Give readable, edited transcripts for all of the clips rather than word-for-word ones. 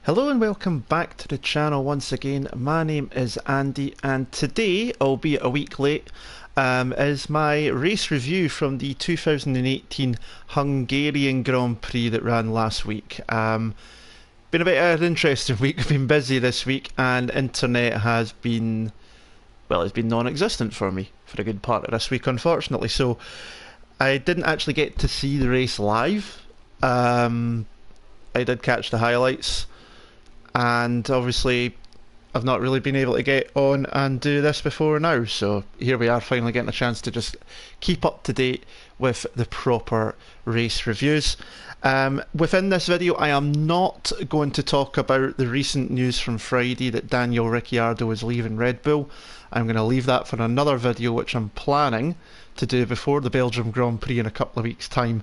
Hello and welcome back to the channel once again. My name is Andy and today, albeit a week late, is my race review from the 2018 Hungarian Grand Prix that ran last week. Been a bit of an interesting week. I've been busy this week and internet has been, well, it's been non-existent for me for a good part of this week, unfortunately. So I didn't actually get to see the race live. I did catch the highlights. And obviously I've not really been able to get on and do this before now, so here we are finally getting a chance to just keep up to date with the proper race reviews. Within this video I am not going to talk about the recent news from Friday that Daniel Ricciardo is leaving Red Bull. I'm going to leave that for another video which I'm planning to do before the Belgium Grand Prix in a couple of weeks time,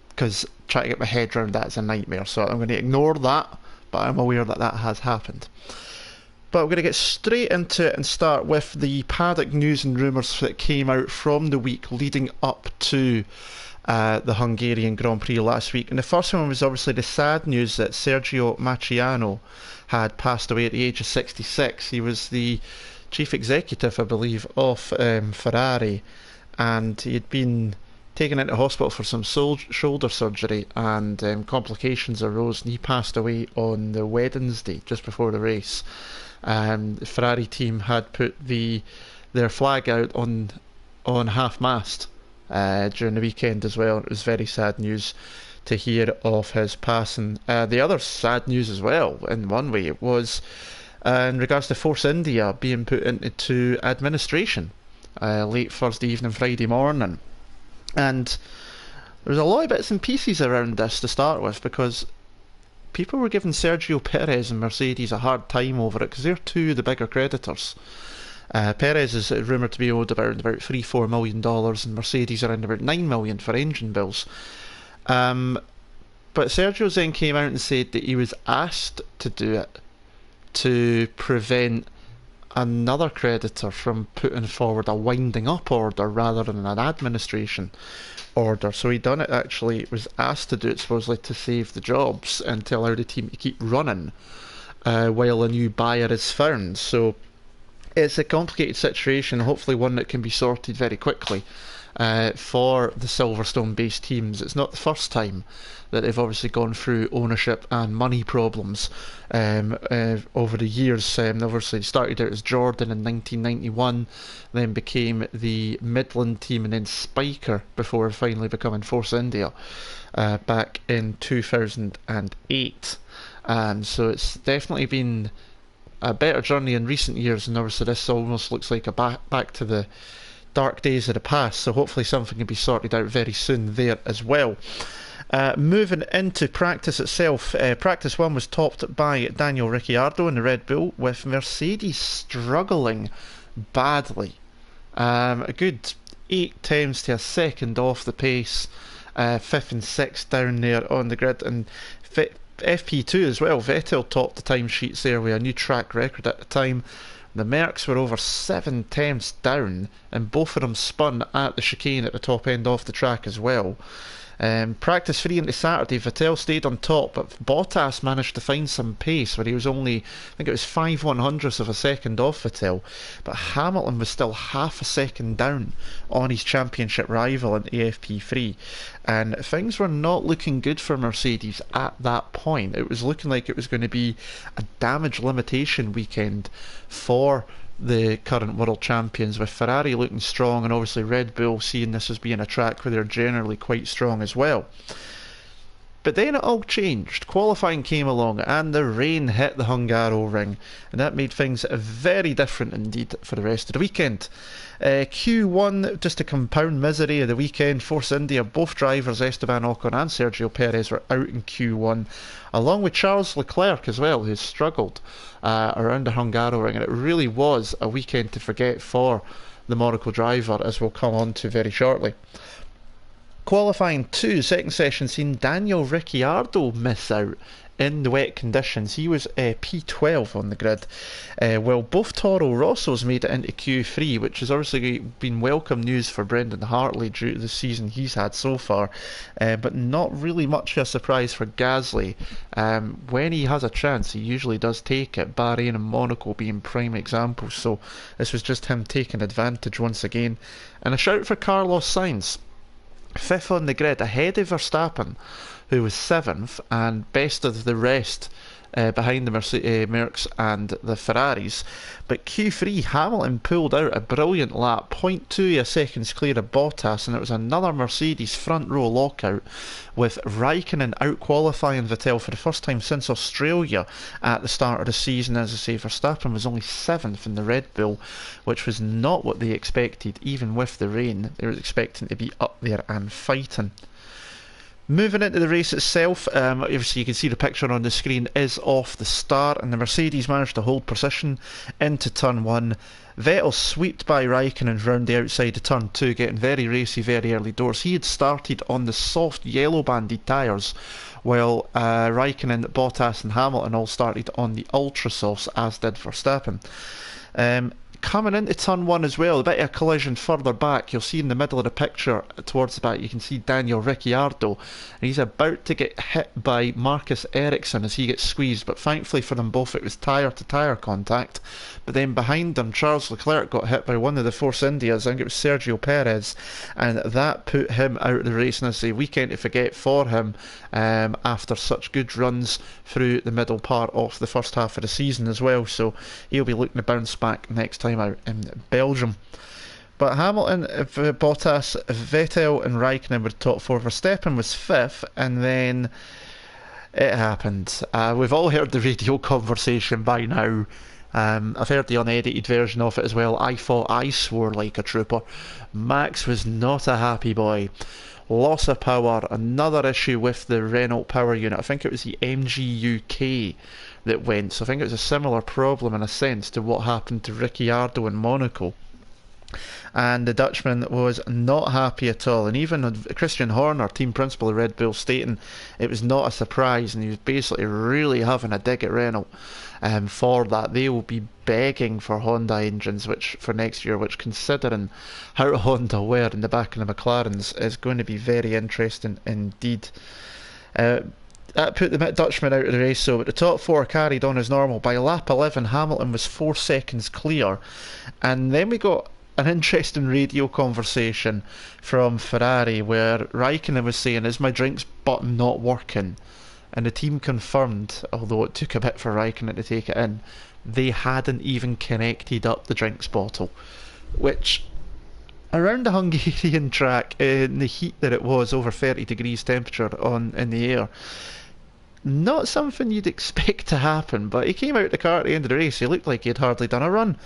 because trying to get my head around that is a nightmare, so I'm going to ignore that. But I'm aware that that has happened. But we're going to get straight into it and start with the paddock news and rumours that came out from the week leading up to the Hungarian Grand Prix last week. And the first one was obviously the sad news that Sergio Marchionne had passed away at the age of 66. He was the chief executive, I believe, of Ferrari, and he had been taken into hospital for some shoulder surgery, and complications arose, and he passed away on the Wednesday, just before the race. The Ferrari team had put their flag out on half-mast during the weekend as well. It was very sad news to hear of his passing. The other sad news as well, in one way, was in regards to Force India being put into administration late Thursday evening, Friday morning. And there's a lot of bits and pieces around this to start with, because people were giving Sergio Perez and Mercedes a hard time over it, because they're two of the bigger creditors. Perez is rumoured to be owed about $3-4 million, and Mercedes around about $9 million for engine bills. But Sergio then came out and said that he was asked to do it to prevent another creditor from putting forward a winding up order rather than an administration order. So he done it, actually was asked to do it supposedly to save the jobs and to allow the team to keep running while a new buyer is found. So it's a complicated situation, hopefully one that can be sorted very quickly for the Silverstone based teams. It's not the first time that they've obviously gone through ownership and money problems over the years. Obviously started out as Jordan in 1991, then became the Midland team, and then Spiker before finally becoming Force India back in 2008. So it's definitely been a better journey in recent years, and obviously this almost looks like a back to the dark days of the past, so hopefully something can be sorted out very soon there as well. Moving into practice itself, practice 1 was topped by Daniel Ricciardo in the Red Bull, with Mercedes struggling badly. A good 8 tenths to a second off the pace, 5th and 6th down there on the grid, and FP2 as well. Vettel topped the timesheets there with a new track record at the time. The Mercs were over 7 tenths down, and both of them spun at the chicane at the top end of the track as well. Practice 3 into Saturday, Vettel stayed on top, but Bottas managed to find some pace where he was only, I think it was 5/100ths of a second off Vettel, but Hamilton was still half a second down on his championship rival in AFP3, and things were not looking good for Mercedes at that point. It was looking like it was going to be a damage limitation weekend for the current world champions, with Ferrari looking strong and obviously Red Bull seeing this as being a track where they're generally quite strong as well. But then it all changed. Qualifying came along and the rain hit the Hungaroring, and that made things very different indeed for the rest of the weekend. Q1, just to compound misery of the weekend, Force India, both drivers Esteban Ocon and Sergio Perez were out in Q1, along with Charles Leclerc as well, who struggled around the Hungaroring, and it really was a weekend to forget for the Monaco driver, as we'll come on to very shortly. Qualifying 2, second session, seen Daniel Ricciardo miss out in the wet conditions. He was P12 on the grid. Well, both Toro Rossos made it into Q3, which has obviously been welcome news for Brendan Hartley due to the season he's had so far, but not really much of a surprise for Gasly. When he has a chance, he usually does take it, Bahrain and Monaco being prime examples, so this was just him taking advantage once again. And a shout for Carlos Sainz, 5th on the grid, ahead of Verstappen, who was 7th, and best of the rest behind the Mercs and the Ferraris. But Q3, Hamilton pulled out a brilliant lap, 0.2 seconds clear of Bottas, and it was another Mercedes front row lockout, with Raikkonen out-qualifying Vettel for the first time since Australia at the start of the season. As I say, Verstappen was only 7th in the Red Bull, which was not what they expected, even with the rain. They were expecting to be up there and fighting. Moving into the race itself, obviously you can see the picture on the screen is off the start, and the Mercedes managed to hold position into turn 1. Vettel swept by Raikkonen round the outside of turn 2, getting very racy very early doors. He had started on the soft yellow banded tyres, while Raikkonen, Bottas and Hamilton all started on the ultra softs, as did Verstappen. Coming into turn 1 as well, a bit of a collision further back. You'll see in the middle of the picture towards the back, you can see Daniel Ricciardo, and he's about to get hit by Marcus Ericsson as he gets squeezed, but thankfully for them both it was tyre to tyre contact. But then behind them, Charles Leclerc got hit by one of the Force Indias, I think it was Sergio Perez, and that put him out of the race. And it's a weekend to forget for him after such good runs through the middle part of the first half of the season as well, so he'll be looking to bounce back next time out in Belgium. But Hamilton, Bottas, Vettel and Raikkonen were top 4. Verstappen was 5th, and then it happened. We've all heard the radio conversation by now. I've heard the unedited version of it as well. I thought I swore like a trooper. Max was not a happy boy. Loss of power, another issue with the Renault power unit. I think it was the MG UK that went, so I think it was a similar problem in a sense to what happened to Ricciardo in Monaco. And the Dutchman was not happy at all, and even Christian Horner, team principal of Red Bull, stating it was not a surprise, and he was basically really having a dig at Renault for that. They will be begging for Honda engines for next year, which, considering how Honda were in the back of the McLarens, is going to be very interesting indeed. That put the Dutchman out of the race, so the top 4 carried on as normal. By lap 11, Hamilton was 4 seconds clear, and then we got an interesting radio conversation from Ferrari where Raikkonen was saying, "Is my drinks button not working?" And the team confirmed, although it took a bit for Raikkonen to take it in, they hadn't even connected up the drinks bottle, which, around the Hungarian track, in the heat that it was, over 30 degrees temperature in the air, not something you'd expect to happen. But he came out the car at the end of the race, he looked like he had hardly done a run.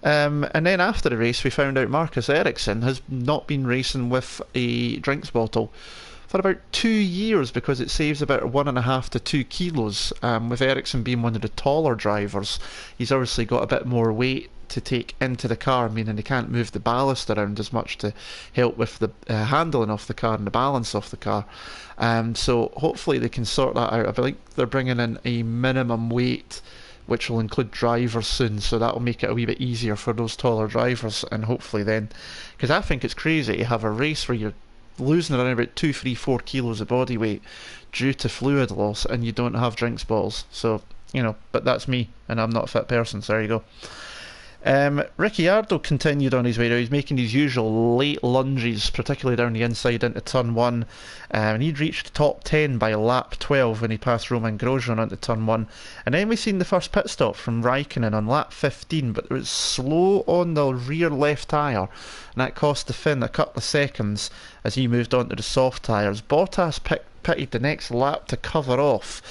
And then after the race we found out Marcus Ericsson has not been racing with a drinks bottle for about 2 years because it saves about 1.5 to 2 kilos. With Ericsson being one of the taller drivers, he's obviously got a bit more weight to take into the car, meaning they can't move the ballast around as much to help with the handling of the car and the balance of the car. So hopefully they can sort that out. I think they're bringing in a minimum weight which will include drivers soon, so that will make it a wee bit easier for those taller drivers. And hopefully then, because I think it's crazy to have a race where you're losing around about 2, 3, 4 kilos of body weight due to fluid loss and you don't have drinks bottles. So, you know, but that's me, and I'm not a fit person, so there you go. Ricciardo continued on his way. Now he's making his usual late lunges, particularly down the inside into turn 1, and he'd reached the top 10 by lap 12 when he passed Roman Grosjean onto turn 1. And then we seen the first pit stop from Raikkonen on lap 15, but it was slow on the rear left tyre, and that cost the Finn a couple of seconds as he moved on to the soft tyres. Bottas pitted the next lap to cover off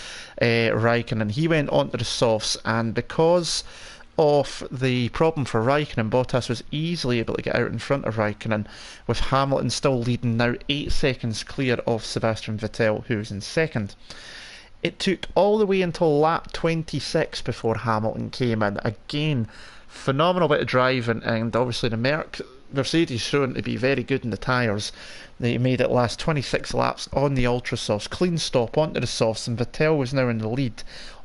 Raikkonen. He went onto the softs, and because of the problem for Raikkonen, Bottas was easily able to get out in front of Raikkonen, with Hamilton still leading, now 8 seconds clear of Sebastian Vettel, who was in second. It took all the way until lap 26 before Hamilton came in. Again, phenomenal bit of driving, and obviously the Merc Mercedes shown to be very good in the tyres. They made it last 26 laps on the ultra softs, clean stop onto the softs, and Vettel was now in the lead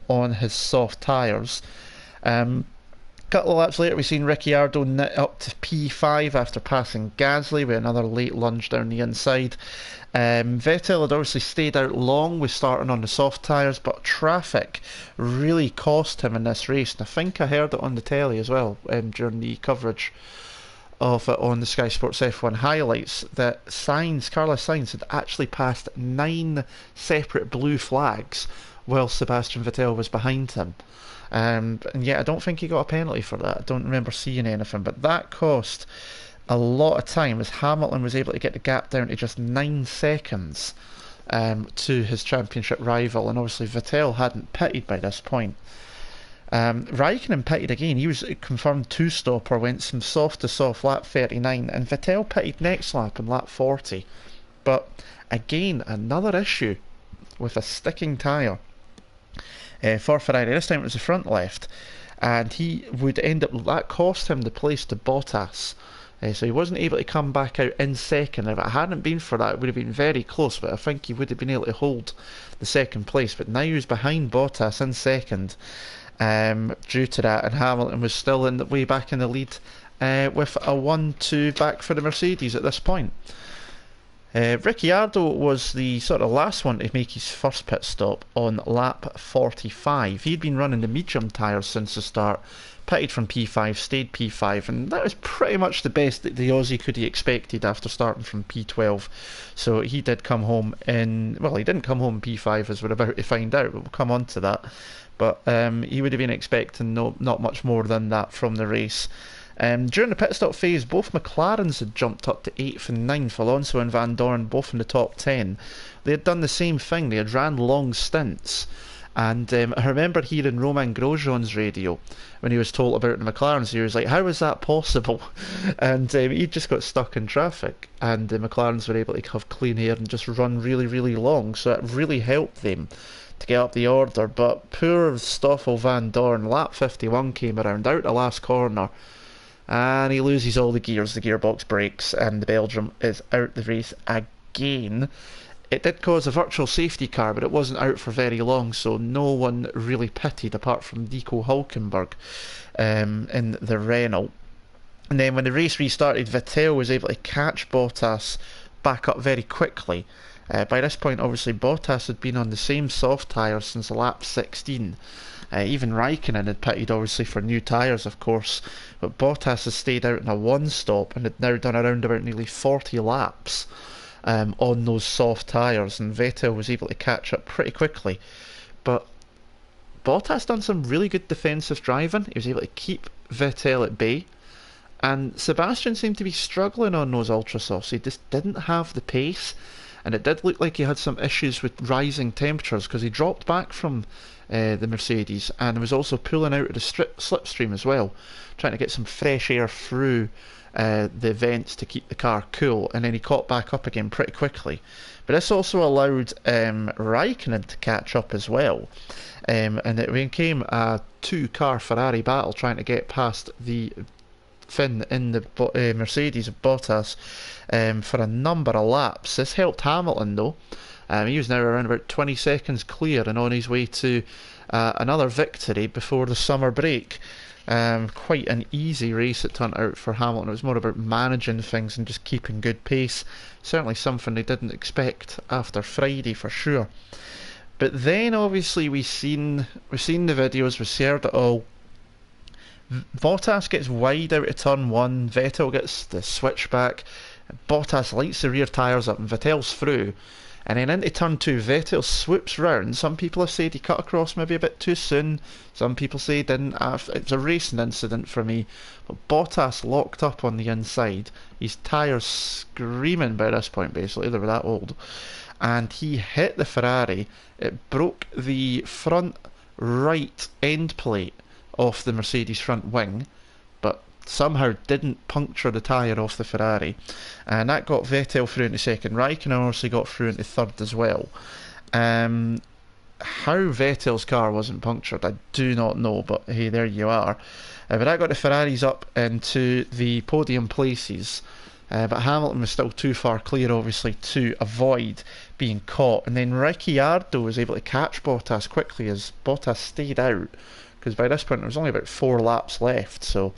on his soft tyres. Couple of laps later, we seen Ricciardo knit up to P5 after passing Gasly with another late lunge down the inside. Vettel had obviously stayed out long with starting on the soft tyres, but traffic really cost him in this race. And I think I heard it on the telly as well during the coverage of it on the Sky Sports F1 highlights that Carlos Sainz had actually passed 9 separate blue flags while Sebastian Vettel was behind him. And yeah, I don't think he got a penalty for that. I don't remember seeing anything, but that cost a lot of time as Hamilton was able to get the gap down to just 9 seconds to his championship rival, and obviously Vettel hadn't pitted by this point. Raikkonen pitted again. He was a confirmed 2-stopper, went from soft to soft lap 39, and Vettel pitted next lap in lap 40. But again, another issue with a sticking tyre. For Ferrari, this time it was the front left, and he would end up, that cost him the place to Bottas, so he wasn't able to come back out in second. If it hadn't been for that, it would have been very close, but I think he would have been able to hold the second place. But now he was behind Bottas in second due to that, and Hamilton was still in the way back in the lead with a 1-2 back for the Mercedes at this point. Ricciardo was the sort of last one to make his first pit stop on lap 45. He'd been running the medium tyres since the start, pitted from P5, stayed P5, and that was pretty much the best that the Aussie could have expected after starting from P12. So he did come home in, well, he didn't come home in P5 as we're about to find out, but we'll come on to that. But he would have been expecting not much more than that from the race. During the pit stop phase, both McLarens had jumped up to 8th and 9th, Alonso and Van Dorn both in the top 10. They had done the same thing, they had ran long stints. And I remember hearing Romain Grosjean's radio when he was told about the McLarens. He was like, how is that possible? And he just got stuck in traffic, and the McLarens were able to have clean air and just run really, really long. So it really helped them to get up the order. But poor Stoffel Van Dorn, lap 51 came around, out the last corner, and he loses all the gears, the gearbox breaks, and the Belgium is out the race again. It did cause a virtual safety car, but it wasn't out for very long, so no one really pitted apart from Nico Hulkenberg in the Renault. And then when the race restarted, Vettel was able to catch Bottas back up very quickly. By this point, obviously, Bottas had been on the same soft tyres since lap 16. Even Raikkonen had pitted, obviously, for new tyres, of course, but Bottas has stayed out in a one-stop and had now done around about nearly 40 laps on those soft tyres, and Vettel was able to catch up pretty quickly. But Bottas done some really good defensive driving. He was able to keep Vettel at bay, and Sebastian seemed to be struggling on those ultra softs. He just didn't have the pace, and it did look like he had some issues with rising temperatures because he dropped back from the Mercedes and was also pulling out of the slipstream as well, trying to get some fresh air through the vents to keep the car cool, and then he caught back up again pretty quickly. But this also allowed Raikkonen to catch up as well, and it became a 2-car Ferrari battle trying to get past the Finn in the Mercedes of Bottas for a number of laps. This helped Hamilton though. He was now around about 20 seconds clear and on his way to another victory before the summer break. Quite an easy race it turned out for Hamilton. It was more about managing things and just keeping good pace. Certainly something they didn't expect after Friday for sure. But then obviously we've seen the videos, we've heard it all. Bottas gets wide out of turn 1, Vettel gets the switchback, Bottas lights the rear tyres up and Vettel's through. And then into turn 2, Vettel swoops round. Some people have said he cut across maybe a bit too soon. Some people say he didn't. It was a racing incident for me. But Bottas locked up on the inside. His tyres screaming by this point, basically. They were that old. And he hit the Ferrari. It broke the front right end plate off the Mercedes front wing, but somehow didn't puncture the tyre off the Ferrari, and that got Vettel through into second. Raikkonen obviously got through into third as well. how Vettel's car wasn't punctured, I do not know, but hey, there you are. But that got the Ferraris up into the podium places. But Hamilton was still too far clear, obviously, to avoid being caught. And then Ricciardo was able to catch Bottas quickly as Bottas stayed out, because by this point there was only about 4 laps left. So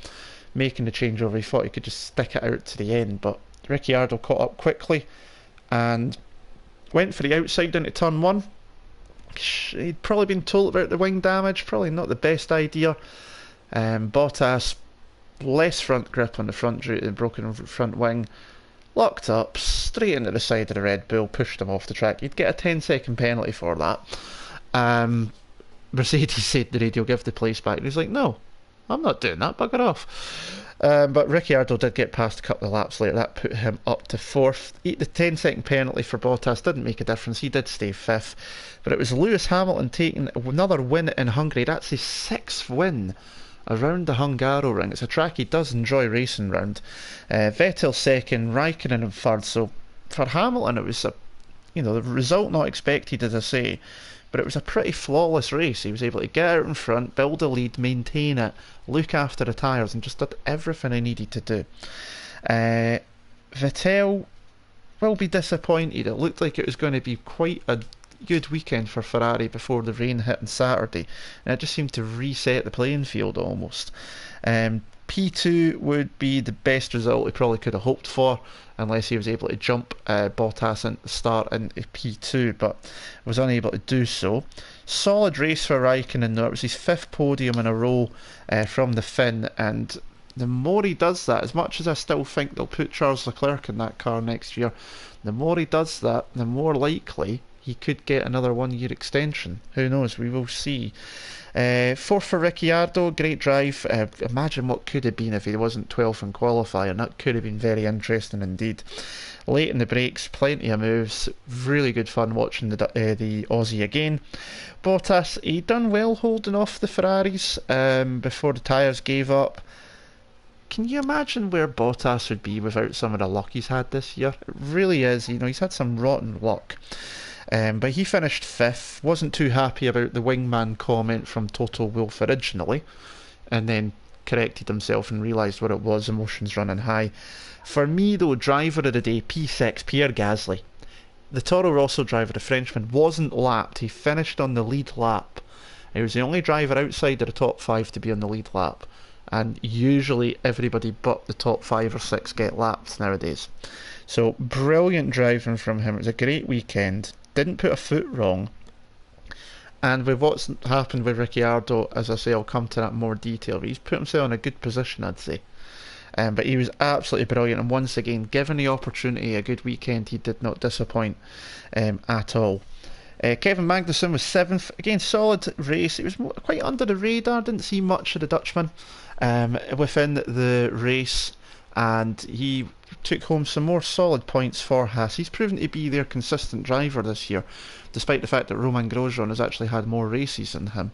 making the changeover, he thought he could just stick it out to the end. But Ricciardo caught up quickly and went for the outside into turn 1. He'd probably been told about the wing damage, probably not the best idea. Bottas, less front grip on the front due to the broken front wing, locked up straight into the side of the Red Bull, pushed him off the track. He'd get a 10-second penalty for that. Mercedes said to the radio, give the place back, and he's like, no, I'm not doing that, bugger off. But Ricciardo did get past a couple of laps later. That put him up to 4th. The 10-second penalty for Bottas didn't make a difference. He did stay 5th. But it was Lewis Hamilton taking another win in Hungary. That's his 6th win around the Hungaroring. It's a track he does enjoy racing round. Vettel 2nd, Raikkonen in 3rd. So for Hamilton, it was the result not expected, as I say. But it was a pretty flawless race. He was able to get out in front, build a lead, maintain it, look after the tyres, and just did everything he needed to do. Vettel will be disappointed. It looked like it was going to be quite a good weekend for Ferrari before the rain hit on Saturday, and it just seemed to reset the playing field almost. P2 would be the best result he probably could have hoped for, unless he was able to jump Bottas at the start into P2, but was unable to do so. Solid race for Raikkonen though. It was his 5th podium in a row from the Finn, and the more he does that, as much as I still think they'll put Charles Leclerc in that car next year, the more he does that, the more likely he could get another 1-year extension. Who knows? We will see. 4th for Ricciardo, great drive. Imagine what could have been if he wasn't 12th in qualifying. That could have been very interesting indeed. Late in the brakes, plenty of moves. Really good fun watching the Aussie again. Bottas, he done well holding off the Ferraris before the tyres gave up. Can you imagine where Bottas would be without some of the luck he's had this year? It really is. He's had some rotten luck. But he finished 5th, wasn't too happy about the wingman comment from Toto Wolff originally, and then corrected himself and realised what it was, emotions running high. For me though, driver of the day, P6, Pierre Gasly. The Toro Rosso driver, the Frenchman, wasn't lapped. He finished on the lead lap. He was the only driver outside of the top 5 to be on the lead lap. And usually everybody but the top 5 or 6 get lapped nowadays. So brilliant driving from him. It was a great weekend. Didn't put a foot wrong. And with what's happened with Ricciardo, as I say, I'll come to that in more detail. But he's put himself in a good position, I'd say. But he was absolutely brilliant. And once again, given the opportunity, a good weekend, he did not disappoint at all. Kevin Magnussen was 7th. Again, solid race. It was quite under the radar. Didn't see much of the Dutchman within the race. And he took home some more solid points for Haas. He's proven to be their consistent driver this year, despite the fact that Romain Grosjean has actually had more races than him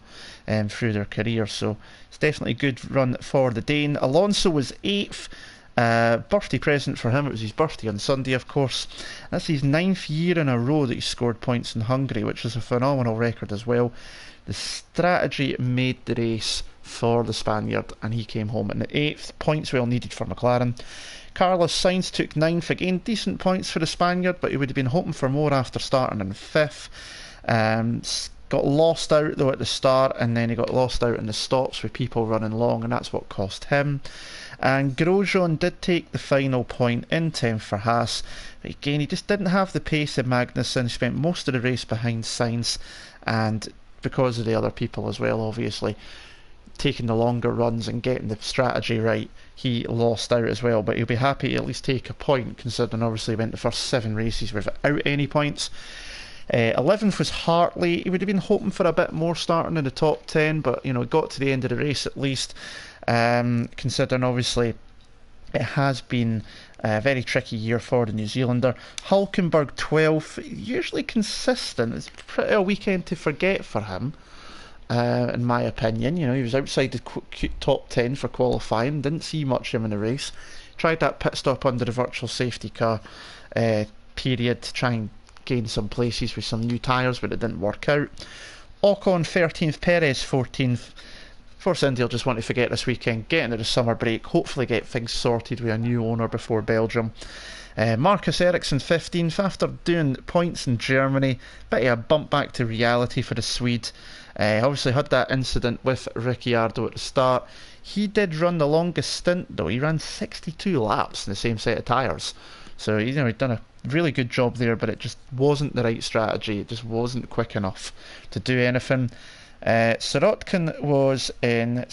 through their career. So it's definitely a good run for the Dane. Alonso was 8th. Birthday present for him. It was his birthday on Sunday, of course. That's his 9th year in a row that he scored points in Hungary, which is a phenomenal record as well. The strategy made the race for the Spaniard, and he came home in the 8th. Points well needed for McLaren. Carlos Sainz took 9th. Again, decent points for the Spaniard, but he would have been hoping for more after starting in 5th. Got lost out though at the start, and then he got lost out in the stops with people running long, and that's what cost him. And Grosjean did take the final point in 10th for Haas. But again, he just didn't have the pace of Magnussen. He spent most of the race behind Sainz, and because of the other people as well, obviously, taking the longer runs and getting the strategy right, he lost out as well. But he'll be happy to at least take a point, considering obviously he went the first 7 races without any points. 11th was Hartley. He would have been hoping for a bit more starting in the top 10, but got to the end of the race at least. Considering obviously it has been a very tricky year for the New Zealander. Hulkenberg 12th, usually consistent. It's pretty a weekend to forget for him, in my opinion. He was outside the top 10 for qualifying, didn't see much of him in the race. Tried that pit stop under the virtual safety car period to try and gain some places with some new tyres, but it didn't work out. Ocon 13th, Perez 14th. Force India will just want to forget this weekend, get into the summer break, hopefully get things sorted with a new owner before Belgium. Marcus Ericsson 15th after doing points in Germany. Bit of a bump back to reality for the Swede. Obviously had that incident with Ricciardo at the start. He did run the longest stint though. He ran 62 laps in the same set of tyres. So he'd done a really good job there, but it just wasn't the right strategy. It just wasn't quick enough to do anything. Sirotkin was in,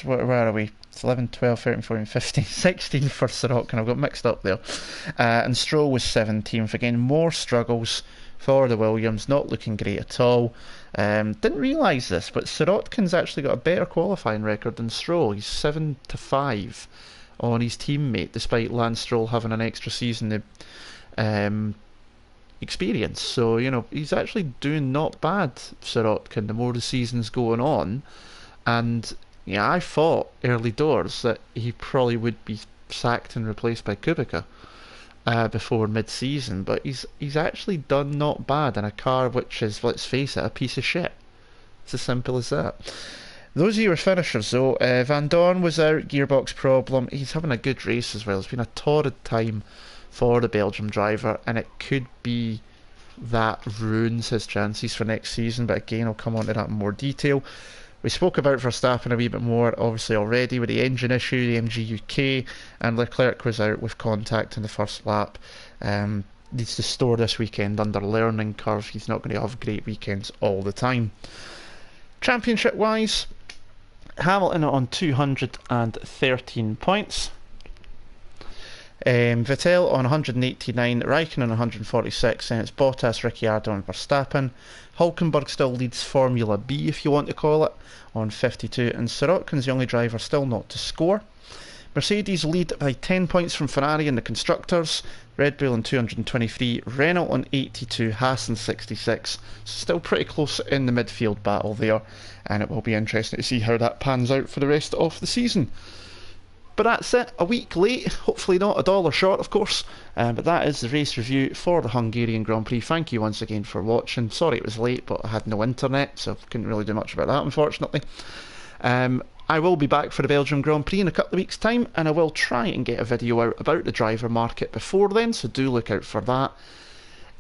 where are we? It's 11, 12, 13, 14, 15, 16 for Sirotkin. I've got mixed up there. And Stroll was 17th. Again, more struggles for the Williams. Not looking great at all. Didn't realise this, but Sirotkin's actually got a better qualifying record than Stroll. He's 7-5 on his teammate, despite Lance Stroll having an extra season to experience. So, he's actually doing not bad, Sirotkin, the more the season's going on. And yeah, I thought early doors that he probably would be sacked and replaced by Kubica before mid-season, but he's actually done not bad in a car which is, let's face it, a piece of shit. It's as simple as that. Those are your finishers though. Van Dorn was out, gearbox problem. He's having a good race as well. It's been a torrid time for the Belgium driver, and it could be that ruins his chances for next season, but again I'll come on to that in more detail. We spoke about Verstappen a wee bit more obviously already with the engine issue, the MG UK, and Leclerc was out with contact in the first lap. Needs to store this weekend under learning curve. He's not going to have great weekends all the time. Championship wise, Hamilton on 213 points. Vettel on 189, Raikkonen on 146, and it's Bottas, Ricciardo and Verstappen. Hulkenberg still leads Formula B, if you want to call it, on 52, and Sirotkin's the only driver still not to score. Mercedes lead by 10 points from Ferrari in the Constructors, Red Bull on 223, Renault on 82, Haas on 66. Still pretty close in the midfield battle there, and it will be interesting to see how that pans out for the rest of the season. But that's it, a week late, hopefully not a dollar short of course, but that is the race review for the Hungarian Grand Prix. Thank you once again for watching. Sorry it was late, but I had no internet, so couldn't really do much about that unfortunately. I will be back for the Belgium Grand Prix in a couple of weeks time, and I will try and get a video out about the driver market before then, so do look out for that.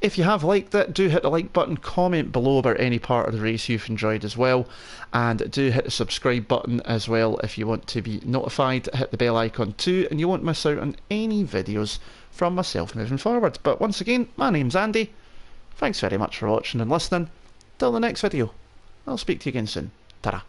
If you have liked it, do hit the like button, comment below about any part of the race you've enjoyed as well, and do hit the subscribe button as well if you want to be notified. Hit the bell icon too, and you won't miss out on any videos from myself moving forward. But once again, my name's Andy. Thanks very much for watching and listening. Till the next video, I'll speak to you again soon. Ta-ra.